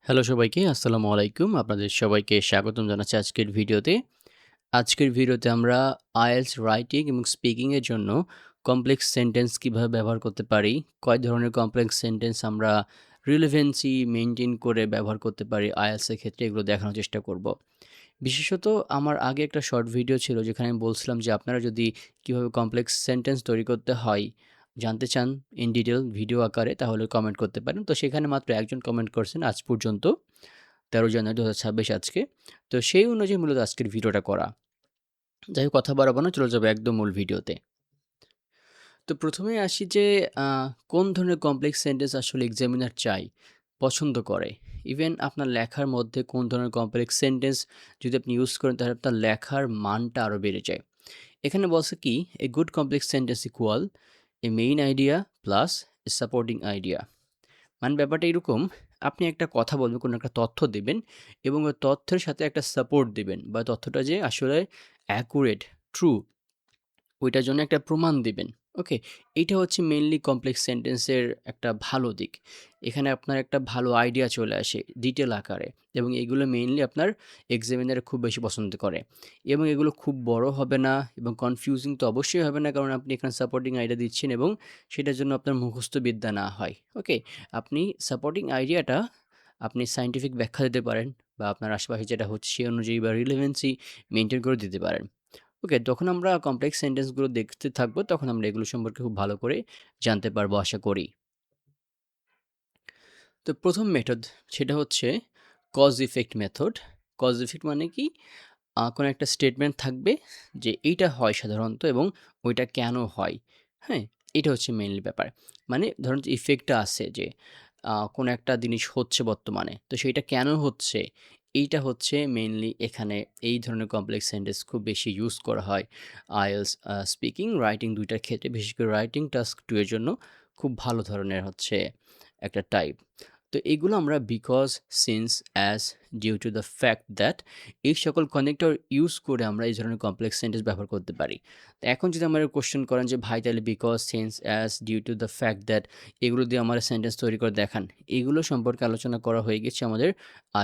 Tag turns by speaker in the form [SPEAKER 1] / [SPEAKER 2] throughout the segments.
[SPEAKER 1] Hello সবাইকে, আসসালামু আলাইকুম। আপনাদের সবাইকে স্বাগতম জানাচ্ছি আজকের ভিডিওতে। আজকের ভিডিওতে আমরা IELTS রাইটিং এবং স্পিকিং এর জন্য কমপ্লেক্স সেন্টেন্স কিভাবে ব্যবহার করতে পারি, কয় ধরনের কমপ্লেক্স সেন্টেন্স আমরা রিলেভেন্সি মেইনটেইন করে ব্যবহার করতে পারি IELTS এর ক্ষেত্রে এগুলো দেখানোর চেষ্টা করব। বিশেষত আমার আগে একটা শর্ট ভিডিও ছিল যেখানে আমি বলছিলাম যে আপনারা যদি কিভাবে কমপ্লেক্স সেন্টেন্স তৈরি করতে হয় জানতে চান ইন ডিটেইল ভিডিও আকারে তাহলে কমেন্ট করতে পারেন। তো সেখানে মাত্র একজন কমেন্ট করছেন আজ পর্যন্ত ১৩ জানুয়ারি ২০২৬ আজকে। তো সেই অনুযায়ী মূলত আজকের ভিডিওটা করা। যাই হোক কথা বাড়াবো না, চলে যাবো একদম মূল ভিডিওতে। তো ১ম এই আসি যে আ কোন ধরনের কমপ্লেক্স সেন্টেন্স আসলে এক্সামিনার চায়, পছন্দ করে। ইভেন আপনার লেখার মধ্যে কোন ধরনের কমপ্লেক্স সেন্টেন্স যদি আপনি ইউজ করেন তাহলে আপনার লেখার মানটা আরও বেড়ে যায়। এখানে বলছে কি, "a good complex sentence equal A main idea plus A supporting idea." মানে ব্যাপারটা এরকম, আপনি একটা কথা বলবেন, কোনো একটা তথ্য দিবেন এবং ওই তথ্যের সাথে একটা সাপোর্ট দিবেন বা তথ্যটা যে আসলে অ্যাকুরেট, ট্রু ওইটার জন্য একটা প্রমাণ দিবেন। ওকে? এইটা হচ্ছে মেইনলি কমপ্লেক্স সেন্টেন্সের একটা ভালো দিক। এখানে আপনার একটা ভালো আইডিয়া চলে আসে ডিটেইল আকারে এবং এগুলো মেইনলি আপনার এক্সামিনার খুব বেশি পছন্দ করে এবং এগুলো খুব বড় হবে না এবং কনফিউজিং তো অবশ্যই হবে না, কারণ আপনি এখানে সাপোর্টিং আইডিয়া দিচ্ছেন এবং সেটার জন্য আপনার মুখস্থ বিদ্যা না হয়। ওকে? আপনি সাপোর্টিং আইডিয়াটা আপনি সায়েন্টিফিক ব্যাখ্যা দিতে পারেন বা আপনার আশেপাশে যেটা হচ্ছে সে অনুযায়ী বা রিলেভেন্সি মেইনটেইন করে দিতে পারেন। ওকে, যখন আমরা কমপ্লেক্স সেন্টেন্সগুলো দেখতে থাকবো, তখন আমরা এগুলো সম্পর্কে খুব ভালো করে জানতে পারবো আশা করি। তো ১ম মেথড সেটা হচ্ছে cause effect method. Cause effect মানে কি? কোনো একটা স্টেটমেন্ট থাকবে যে এইটা হয় সাধারণত এবং ওইটা কেন হয়, হ্যাঁ? এটা হচ্ছে মেইনলি ব্যাপার। মানে ধরুন যে ইফেক্টটা আছে যে কোনো একটা জিনিস হচ্ছে বর্তমানে, তো সেইটা কেন হচ্ছে? এইটা হচ্ছে মেইনলি এখানে এই ধরনের কমপ্লেক্স সেন্টেন্স খুব বেশি ইউজ করা হয় IELTS স্পিকিং, রাইটিং ২ টার ক্ষেত্রে। বিশেষ করে রাইটিং টাস্ক 2 এর জন্য খুব ভালো ধরনের হচ্ছে একটা টাইপ। তো এগুলো আমরা because, since, as, due to the fact that এই সকল কানেক্টর ইউজ করে আমরা এই ধরনের কমপ্লেক্স সেন্টেন্স ব্যবহার করতে পারি। তো এখন যদি আমারে কোয়েশ্চেন করেন যে ভাই তাহলে because, since, as, due to the fact that এগুলো দিয়ে আমার সেন্টেন্স তৈরি করে দেখান। এগুলো সম্পর্কে আলোচনা করা হয়ে গেছে আমাদের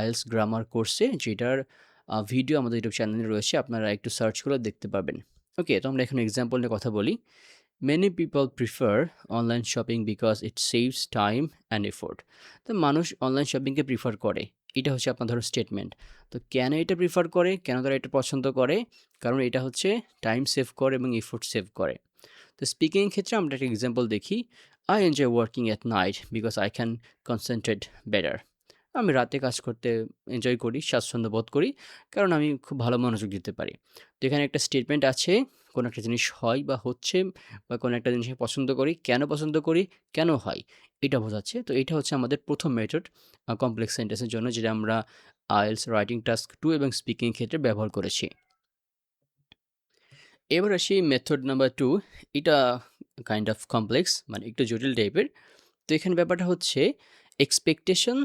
[SPEAKER 1] IELTS গ্রামার কোর্সে, যেটার ভিডিও আমাদের ইউটিউব চ্যানেলে রয়েছে। আপনারা একটু সার্চ করে দেখতে পারবেন। ওকে, তো আমরা এখন এক্সাম্পল নিয়ে কথা বলি। Many people prefer online shopping because it saves time and effort. তো মানুষ অনলাইন শপিংকে প্রিফার করে। এটা হচ্ছে আপনার ধরো স্টেটমেন্ট। তো কেন এটা প্রিফার করে? কেন তারা এটা পছন্দ করে? কারণ এটা হচ্ছে টাইম সেভ করে এবং এফোর্ট সেভ করে। তো স্পিকিং এর ক্ষেত্রে আমরা একটা এক্সাম্পল দেখি। I enjoy working at night because I can concentrate better. আমি রাতে কাজ করতে এনজয় করি, স্বাচ্ছন্দ্য বোধ করি। কারণ আমি খুব ভালো মনোযোগ দিতে পারি। তো এখানে একটা স্টেটমেন্ট আছে, কোনো একটা জিনিস হয় বা হচ্ছে বা কোনো একটা জিনিস আমি পছন্দ করি, কেন পছন্দ করি, কেন হয়, এটা বোঝাচ্ছে। তো এটা হচ্ছে আমাদের ১ম মেথড কমপ্লেক্স সেন্টেন্সের জন্য, যেটা আমরা IELTS রাইটিং টাস্ক 2 এবং স্পিকিং ক্ষেত্রে ব্যবহার করেছি। এবার আসি মেথড নাম্বার 2। এটা কাইন্ড অফ কমপ্লেক্স, মানে একটু জটিল টাইপের। তো এখানে ব্যাপারটা হচ্ছে এক্সপেকটেশন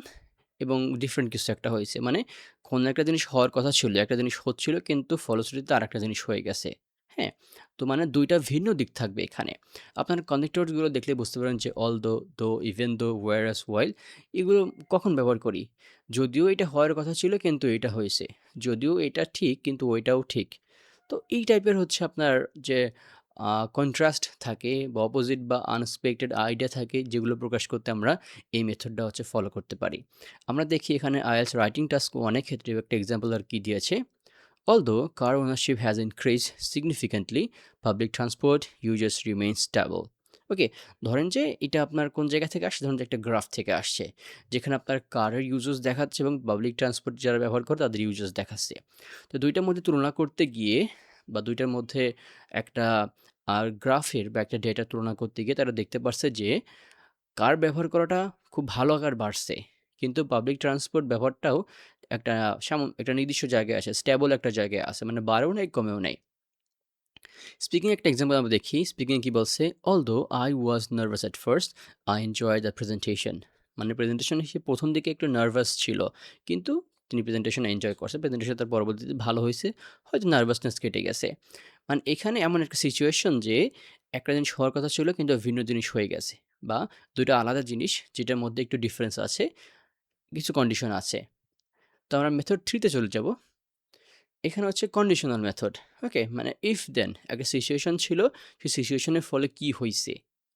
[SPEAKER 1] এবং ডিফারেন্ট কিছু একটা হয়েছে। মানে কোনো একটা জিনিস হওয়ার কথা ছিল, একটা জিনিস হচ্ছিল কিন্তু ফলশ্রুতিতে আরেকটা জিনিস হয়ে গেছে। হ্যাঁ? তো মানে ২ টা ভিন্ন দিক থাকবে এখানে। আপনার কনেক্টরগুলো দেখলে বুঝতে পারেন যে অলদো, দো, ইভেন দো, whereas, while এগুলো কখন ব্যবহার করি? যদিও এটা হওয়ার কথা ছিল কিন্তু এটা হয়েছে। যদিও এটা ঠিক কিন্তু ওইটাও ঠিক। তো এই টাইপের হচ্ছে আপনার যে কন্ট্রাস্ট থাকে বা অপোজিট বা আনএক্সপেক্টেড আইডিয়া থাকে, যেগুলো প্রকাশ করতে আমরা এই মেথডটা হচ্ছে ফলো করতে পারি। আমরা দেখি এখানে IELTS রাইটিং টাস্ক 1 এর ক্ষেত্রে একটা এক্সাম্পল আর কি দিয়েছে। Although car ownership has increased significantly, public transport users remain stable. ওকে, ধরেন যে এটা আপনার কোন জায়গা থেকে আসছে, ধরেন যে একটা গ্রাফ থেকে আসছে, যেখানে আপনার কারের ইউজেস দেখাচ্ছে এবং পাবলিক ট্রান্সপোর্ট যারা ব্যবহার করে তাদের ইউজেস দেখাচ্ছে। তো ২ টার মধ্যে তুলনা করতে গিয়ে বা ২ টার মধ্যে একটা গ্রাফের বা একটা ডেটা তুলনা করতে গিয়ে তারা দেখতে পারছে যে কার ব্যবহার করাটা খুব ভালো আকার বাড়ছে। কিন্তু পাবলিক ট্রান্সপোর্ট ব্যবহারটাও একটা একটা নির্দিষ্ট জায়গায় আছে, স্টেবল একটা জায়গায় আছে। মানে বাড়েও নাই, কমেও নাই। স্পিকিং একটা এক্সাম্পল আমরা দেখি। স্পিকিং কি বলছে? "Although I was nervous at first, I enjoyed the presentation." মানে প্রেজেন্টেশন সে ১ম দিকে একটু নার্ভাস ছিল। কিন্তু তিনি প্রেজেন্টেশন এনজয় করছে। প্রেজেন্টেশন তার পরবর্তীতে ভালো হইছে। হয়তো নার্ভাসনেস কেটে গেছে। মানে এখানে এমন একটা সিচুয়েশন যে একটা জিনিস হওয়ার কথা ছিল কিন্তু ভিন্ন জিনিস হয়ে গেছে। বা ২ টা আলাদা জিনিস যেটার মধ্যে একটু ডিফারেন্স আছে। কিছু কন্ডিশন আছে। তো আমরা মেথড 3 তে চলে যাব। এখানে হচ্ছে কন্ডিশনাল মেথড। ওকে? মানে ইফ দেন একটা সিচুয়েশন ছিল, সেই সিচুয়েশনের ফলে কি হইছে?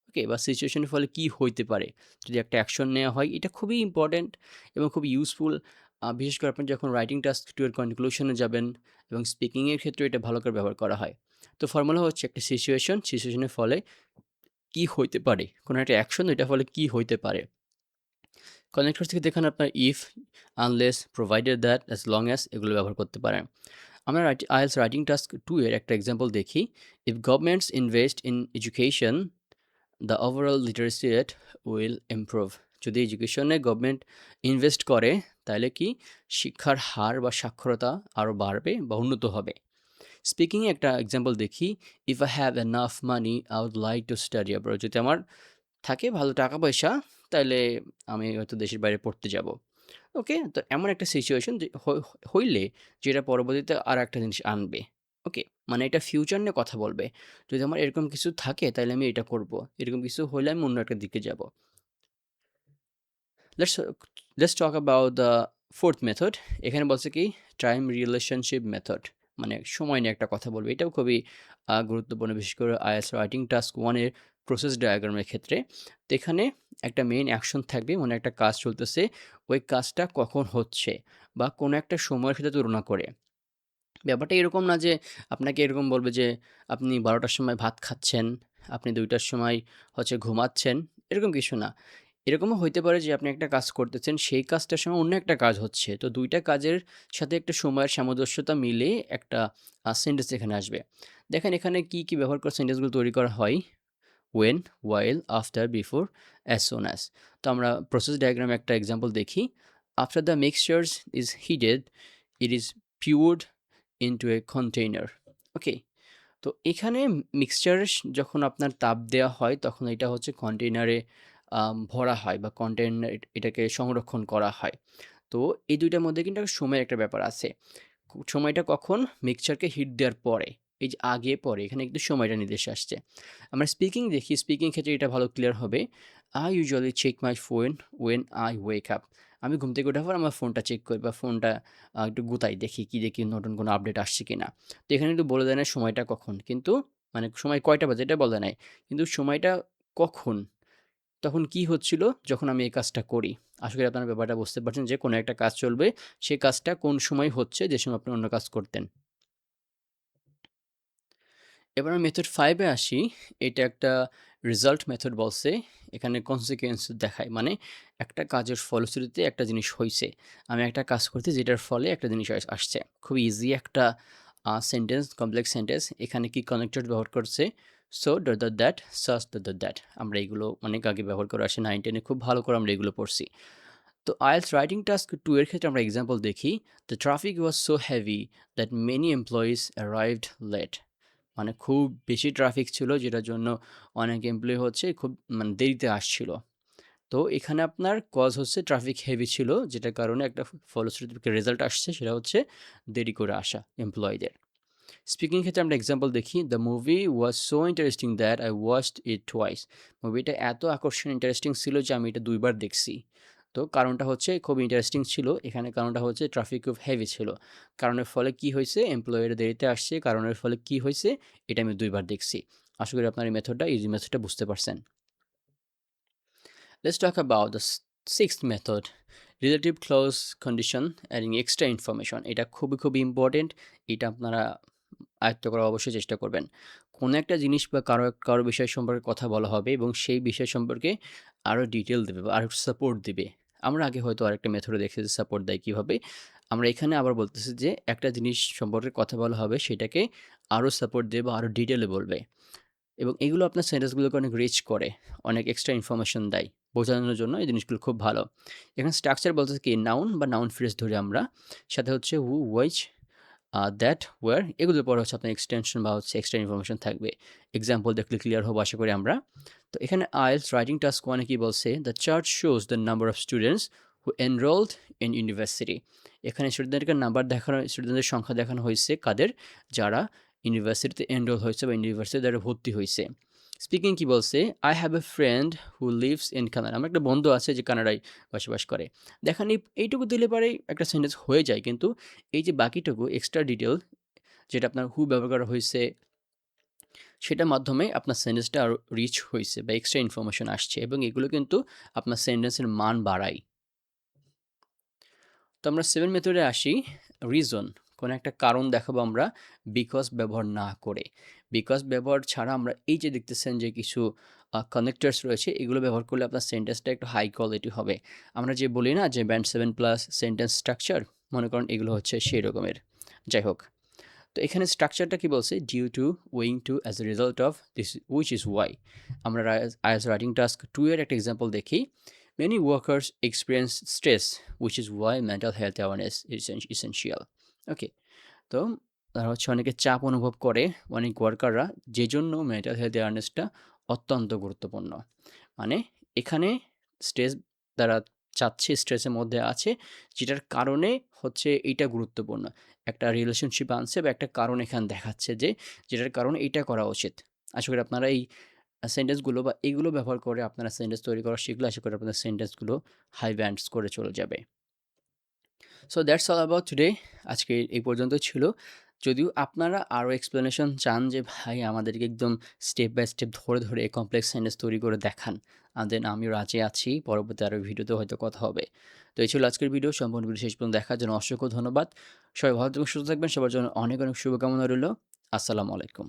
[SPEAKER 1] ওকে? বা সিচুয়েশনের ফলে কি হইতে পারে? যদি একটা অ্যাকশন নেয়া হয়, এটা খুবই ইম্পোর্টেন্ট এবং খুবই ইউজফুল। বিশেষ করে আপনি যখন রাইটিং টাস্ক 2 এর কনক্লুশন এ যাবেন এবং স্পিকিং এর ক্ষেত্রে এটা ভালো করে ব্যবহার করা হয়। তো ফর্মুলা হচ্ছে একটা সিচুয়েশন, সিচুয়েশনের ফলে কি হইতে পারে? কোনো একটা অ্যাকশন, এটার ফলে কি হইতে পারে? কানেক্টর থেকে দেখেন আপনার if, unless, provided that, as long as এগুলো ব্যবহার করতে পারেন। আমরা আইএলটিএস রাইটিং টাস্ক 2 এর একটা এক্সাম্পল দেখি। If governments invest in education, the overall literacy rate will improve. যদি এডুকেশনে গভর্নমেন্ট ইনভেস্ট করে, তাহলে কি শিক্ষার হার বা সাক্ষরতা আরও বাড়বে বা উন্নত হবে। স্পিকিংয়ে একটা এক্সাম্পল দেখি। If I have enough money I would like to study abroad. যদি আমার থাকে ভালো টাকা পয়সা, তাইলে আমি হয়তো দেশের বাইরে পড়তে যাব। ওকে? তো এমন একটা সিচুয়েশন যে হইলে যেটা পরবর্তীতে আরেকটা জিনিস আনবে। ওকে? মানে এটা ফিউচার নিয়ে কথা বলবে। যদি আমার এরকম কিছু থাকে তাইলে আমি এটা করব। এরকম কিছু হইলে আমি অন্য একটা দিকে যাব। Let's let's talk about the 4th method. এখানে বলছে কি টাইম রিলেশনশিপ মেথড। মানে সময় নিয়ে একটা কথা বলবে। এটাও খুবই গুরুত্বপূর্ণ, বিশেষ করে আইএলটিএস রাইটিং টাস্ক 1 এর প্রসেস ডায়াগ্রামের ক্ষেত্রে। তো এখানে একটা মেইন অ্যাকশন থাকবে, মানে একটা কাজ চলতেছে। ওই কাজটা কখন হচ্ছে বা কোনো একটা সময়ের সাথে তুলনা করে। ব্যাপারটা এরকম না যে আপনাকে এরকম বলবে যে আপনি ১২টার সময় ভাত খাচ্ছেন, আপনি ২টার সময় হচ্ছে ঘুমাচ্ছেন, এরকম কিছু না। এরকমও হইতে পারে যে আপনি একটা কাজ করতেছেন, সেই কাজটার সময় অন্য একটা কাজ হচ্ছে। তো ২ টা কাজের সাথে একটা সময়ের সামঞ্জস্যতা মিলে একটা সেন্টেন্স এখানে আসবে। দেখেন এখানে কি ব্যবহার করে সেন্টেন্সগুলো তৈরি করা হয়? when, while, after, before, as soon as. তো আমরা প্রসেস ডায়াগ্রামে একটা এক্সাম্পল দেখি। After the mixtures is heated, it is poured into a container. ওকে? তো এখানে মিক্সচার যখন আপনার তাপ দেওয়া হয়, তখন এটা হচ্ছে কন্টেইনারে ভরা হয় বা কন্টেইনার এটাকে সংরক্ষণ করা হয়। তো এই ২ টার মধ্যে কিন্তু একটা সময়ের একটা ব্যাপার আছে। সময়টা কখন? মিক্সচারকে হিট দেওয়ার পরে। এই যে আগে পরে এখানে কিন্তু সময়টা নির্দেশে আসছে। আমরা স্পিকিং দেখি, স্পিকিং ক্ষেত্রে এটা ভালো ক্লিয়ার হবে। I usually check my phone when I wake up. আমি ঘুম থেকে ওঠার পর আমার ফোনটা চেক করি বা ফোনটা একটু গুতাই, দেখি কি দেখি নতুন কোনো আপডেট আসছে কিনা। তো এখানে কিন্তু বলে দেয় না সময়টা কখন। কিন্তু মানে সময় কয়টা বাজে এটা বলে নাই। কিন্তু সময়টা কখন? তখন কি হচ্ছিল যখন আমি এই কাজটা করি? আশা করি আপনারা ব্যাপারটা বুঝতে পারছেন যে কোনো একটা কাজ চলবে, সেই কাজটা কোন সময় হচ্ছে যে সময় আপনি অন্য কাজ করতেন। এবার আমি মেথড 5 এ আসি। এটা একটা রেজাল্ট মেথড বলছে। এখানে কনসিকুয়েন্স দেখায়। মানে একটা কাজের ফলশ্রুতিতে একটা জিনিস হইছে। আমি একটা কাজ করছি যেটার ফলে একটা জিনিস আসছে। খুবই ইজি একটা সেন্টেন্স, কমপ্লেক্স সেন্টেন্স। এখানে কি কানেক্টেড ব্যবহার করছে? So that, such that. আমরা এগুলো অনেক আগে ব্যবহার করে আসি 9, 10 এ খুব ভালো করে আমরা এগুলো পড়ছি। তো আইএলটিএস রাইটিং টাস্ক 2 এর ক্ষেত্রে আমরা এক্সাম্পল দেখি। The traffic was so heavy that many employees arrived late. মানে খুব বেশি ট্রাফিক ছিল যেটার জন্য অনেক এমপ্লয়ি হচ্ছে খুব মানে দেরিতে আসছিল। তো এখানে আপনার কজ হচ্ছে ট্রাফিক হেভি ছিল, যেটার কারণে একটা ফলশ্রুতিতে রেজাল্ট আসছে, সেটা হচ্ছে দেরি করে আসা এমপ্লয়িদের। স্পিকিং ক্ষেত্রে আমরা এক্সাম্পল দেখি। The movie was so interesting that I watched it twice. মুভিটা এত আকর্ষণ ইন্টারেস্টিং ছিল যে আমি এটা ২ বার দেখছি। তো কারণটা হচ্ছে খুব ইন্টারেস্টিং ছিল। এখানে কারণটা হচ্ছে ট্রাফিক খুব হেভি ছিল। কারণের ফলে কি হইছে? এমপ্লয়িরা দেরিতে আসছে। কারণের ফলে কি হইছে? এটা আমি ২ বার দেখছি। আশা করি আপনার এই মেথডটা, ইজি মেথডটা বুঝতে পারছেন। Let's talk about the sixth method, relative clause condition adding extra information. এটা খুবই ইম্পর্টেন্ট। এটা আপনারা আয়ত্ত করার অবশ্যই চেষ্টা করবেন। কোনো একটা জিনিস বা কারো বিষয় সম্পর্কে কথা বলা হবে এবং সেই বিষয় সম্পর্কে আরও ডিটেল দেবে বা আরও সাপোর্ট দিবে। আমরা আগে হয়তো আরেকটা মেথডে দেখেছি সাপোর্ট দেয় কীভাবে। আমরা এখানে আবার বলতেছি যে একটা জিনিস সম্পর্কে কথা বলা হবে, সেটাকে আরও সাপোর্ট দেবে বা আরও ডিটেলে বলবে। এবং এগুলো আপনার সেন্টেন্সগুলোকে অনেক রিচ করে, অনেক এক্সট্রা ইনফরমেশন দেয়। বোঝানোর জন্য এই জিনিসগুলো খুব ভালো। এখানে স্ট্রাকচার বলতেছে কি নাউন বা নাউন ফ্রেজ ধরি আমরা। সাথে হচ্ছে হু, হোয়াইচ, দ্যাট, ওয়্যার, এগুলোর পরে হচ্ছে আপনার এক্সটেনশন বা হচ্ছে এক্সট্রা ইনফরমেশন থাকবে। এক্সাম্পল দেখলে ক্লিয়ার হবো আশা করি আমরা। তো এখানে আইএলটিএস রাইটিং টাস্ক 1 এ কি বলছে? The chart shows the number of students who enrolled in university. এখানে স্টুডেন্টদের সংখ্যা দেখানো হয়েছে কাদের? যারা ইউনিভার্সিটিতে এনরোল হয়েছে বা ইউনিভার্সিটি দ্বারা ভর্তি হয়েছে। স্পিকিং কি বলছে? "I have a friend who lives in Canada." আমার একটা বন্ধু আছে যে কানাডায় বসবাস করে। দেখেন এইটুকু দিলে পরেই একটা সেন্টেন্স হয়ে যায়। কিন্তু এই যে বাকিটুকু এক্সট্রা ডিটেইল যেটা আপনার who ব্যবহার করা হইছে, সেটার মাধ্যমে আপনার সেন্টেন্সটা আরো রিচ হইছে বা এক্সট্রা ইনফরমেশন আসছে এবং এগুলো কিন্তু আপনার সেন্টেন্সের মান বাড়ায়। তো আমরা 7 মেথডে আসি। রিজন, কোনো একটা কারণ দেখাবো আমরা বিকজ ব্যবহার না করে। বিকজ ব্যবহার ছাড়া আমরা এই যে দেখতেছেন যে কিছু কানেক্টরস রয়েছে, এগুলো ব্যবহার করলে আপনার সেন্টেন্সটা একটু হাই কোয়ালিটি হবে। আমরা যে বলি না যে ব্যান্ড 7 প্লাস সেন্টেন্স স্ট্রাকচার, মনে করেন এগুলো হচ্ছে সেই রকমের। যাই হোক, তো এখানে স্ট্রাকচারটা কি বলছে? Due to, owing to, as a result of, this which is why. আমরা আইএলটিএস রাইটিং টাস্ক 2 এর একটা এক্সাম্পল দেখি। Many workers experience stress which is why mental health awareness is essential. Okay, তো তারা হচ্ছে অনেকে চাপ অনুভব করে, অনেক ওয়ার্কাররা, যে জন্য মেন্টাল হেলথ অ্যাওয়ারনেসটা অত্যন্ত গুরুত্বপূর্ণ। মানে এখানে স্ট্রেস তারা চাচ্ছে, স্ট্রেসের মধ্যে আছে, যেটার কারণে হচ্ছে এইটা গুরুত্বপূর্ণ। একটা রিলেশনশিপ আনছে বা একটা কারণ এখানে দেখাচ্ছে যে যেটার কারণে এইটা করা উচিত। আশা করি আপনারা এই সেন্টেন্সগুলো বা এগুলো ব্যবহার করে আপনারা সেন্টেন্স তৈরি করা শিখলে আশা করি আপনাদের সেন্টেন্সগুলো হাই ব্যান্ডস করে চলে যাবে। So that's all about today. আজকে এই পর্যন্ত ছিল। যদিও আপনারা আরও এক্সপ্লেনেশন চান যে ভাই আমাদেরকে একদম স্টেপ বাই স্টেপ ধরে, ধরে কমপ্লেক্স সেন্টেন্স তৈরি করে দেখান। দেন আমিও রাজি আছি। পরবর্তী আরও ভিডিওতে হয়তো কথা হবে। তো এই ছিল আজকের ভিডিও। সম্পূর্ণ ভিডিও শেষ পর্যন্ত দেখার জন্য অসংখ্য ধন্যবাদ। সবাই ভালো থাকবেন, সুস্থ থাকবেন। সবার জন্য অনেক, অনেক শুভকামনা রইল। আসসালামু আলাইকুম।